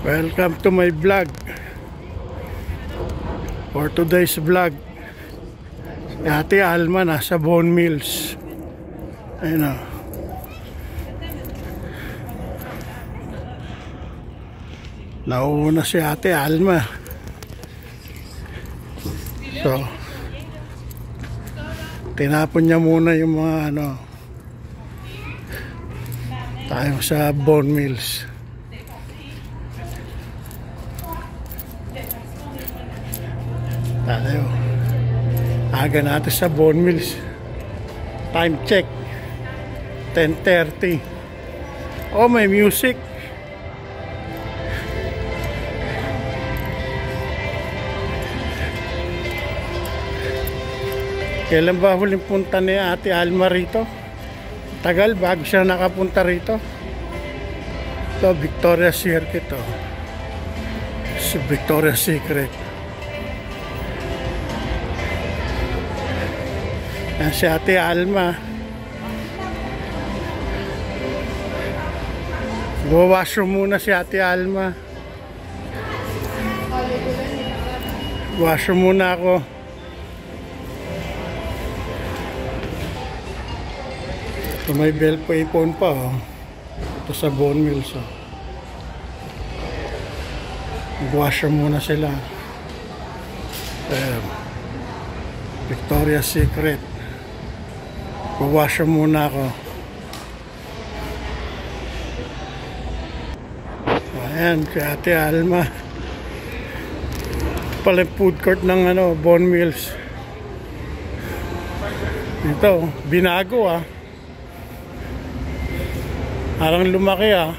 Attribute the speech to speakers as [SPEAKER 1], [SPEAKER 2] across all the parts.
[SPEAKER 1] Welcome to my vlog. For today's vlog, si Ate Alma nasa Bone Mills. Ayun o. Nauuna si Ate Alma. So, tinapon niya muna yung mga tayo sa Bone Mills. Tayo. Aga natin sa Bone Mills. Time check 10:30. Oh, may music. Kailan ba huling punta ni Ate Alma rito? Tagal bago siya nakapunta rito. Ito, Victoria's Secret to. Victoria's Secret. Yan si Ate Alma. Washroom muna si Ate Alma. Washroom muna ako. So, may bell pa ipon pa oh. Ito sa Bone Mills oh. Washroom muna sila. Victoria's Secret. Washroom muna ako. Ayan, si Ate Alma. Pala food court ng Bone Mills. Ito, binago ah. Parang lumaki ah.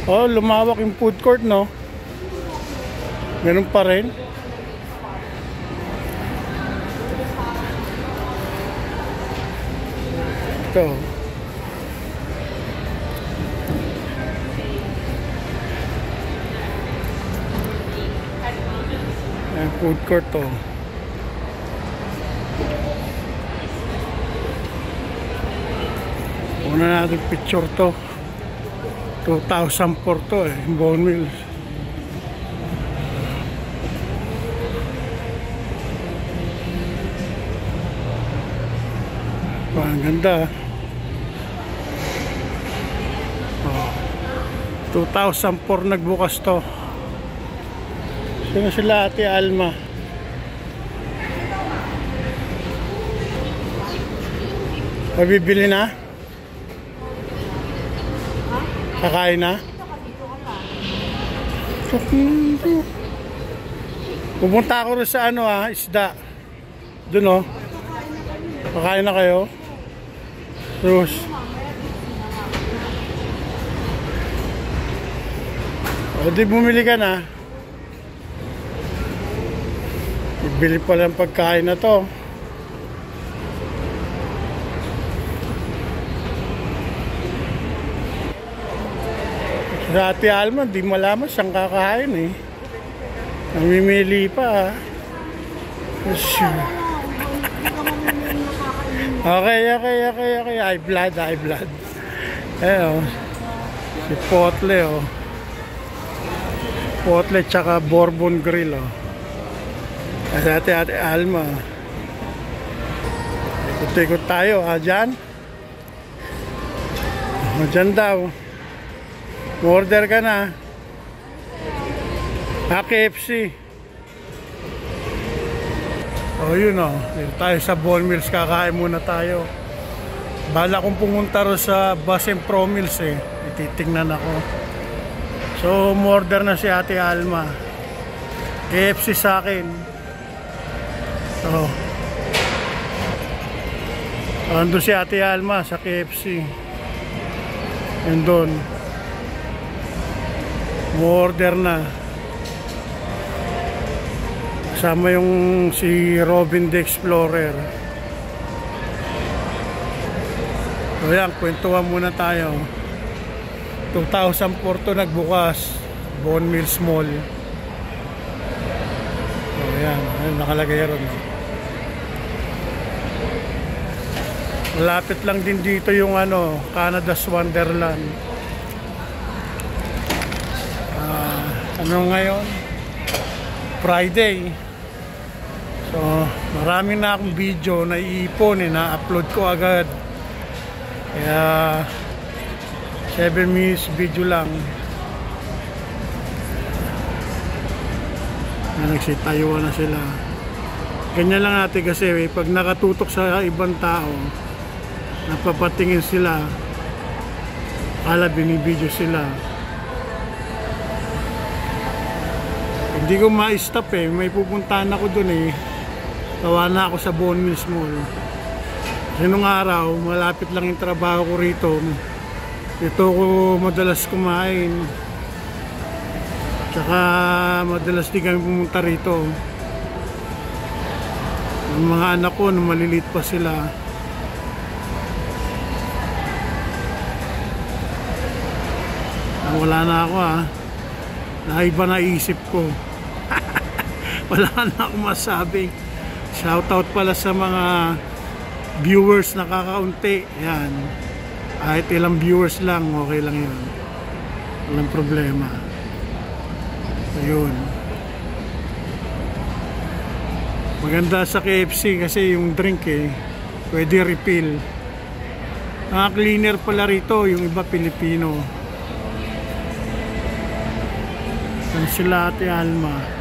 [SPEAKER 1] Oh, lumawak yung food court no. Ganun pa rin. Ito. Ayan, food court to. Una natin picture to. 2004 to Bone Mills. Ang ganda. 2004 nagbukas to. Sino sila Ate Alma? Mabibili na? Kakain na? Pupunta ako rin sa isda. Doon oh. Kakain na kayo? Terus o di bumili ka na. Ibili pala ang pagkain na to. Sa Ate Alma di malaman siyang kakain eh. Namimili pa ah. Okay. High blood. Ayan, si Potle, oh. Potle tsaka Bourbon Grill, oh. At Ate Alma. Ikot-ikot tayo, dyan. Dyan daw. Order ka na. KFC. Oh, yun oh. Dito tayo sa Bone Mills, kakain muna tayo. Bala kong pumunta ro sa Basen Pro Mills eh. Ititingnan ako. So, order na si Ate Alma. KFC sa akin. So, andun si Ate Alma sa KFC. And doon. Order na. Kasama yung si Robin the Explorer. So yan, kwentuhan muna tayo. 2004 to nagbukas Bone Mills Mall. So yan, nakalagay ron. Malapit lang din dito yung Canada's Wonderland. ano ngayon? Friday. So, marami na akong video na iipon na-upload ko agad. Kaya 7 minutes video lang. Nagsitayuan na sila. Ganyan lang natin kasi pag nakatutok sa ibang tao, napapatingin sila, akala binibideo sila. Hindi ko ma-stop may pupuntahan ako dun tawa na ako sa Bone Mills Mall. Kasi nung araw, malapit lang yung trabaho ko rito. Dito ko madalas kumain. Tsaka madalas din kami pumunta rito. Yung mga anak ko, nung maliliit pa sila. Wala na ako Naiba na isip ko. Wala na akong masabi. Shoutout pala sa mga viewers na kakaunti. Yan. Kahit ilang viewers lang, okay lang yun. Walang problema. Ayun. Maganda sa KFC kasi yung drink pwede refill. Mga cleaner pala rito, yung iba Pilipino. Saan sila Ate Alma?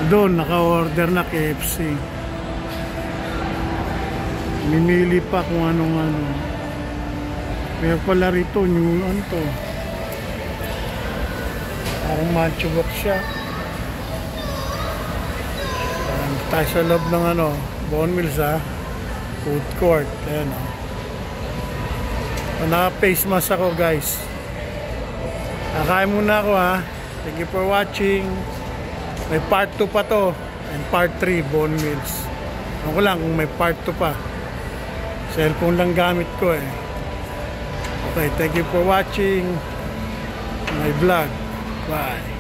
[SPEAKER 1] Doon, naka-order na KFC. Mimili pa kung anong ano. Kaya pala rito, new ano to. Parang macho box siya. Parang tayo sa loob ng Bone Mills food court. Ayan naka-face mask ako guys. Kakain muna ako Thank you for watching. May part 2 pa to and part 3 Bone Mills. Ako lang kung may part 2 pa. Cellphone lang gamit ko Okay, thank you for watching my vlog. Bye.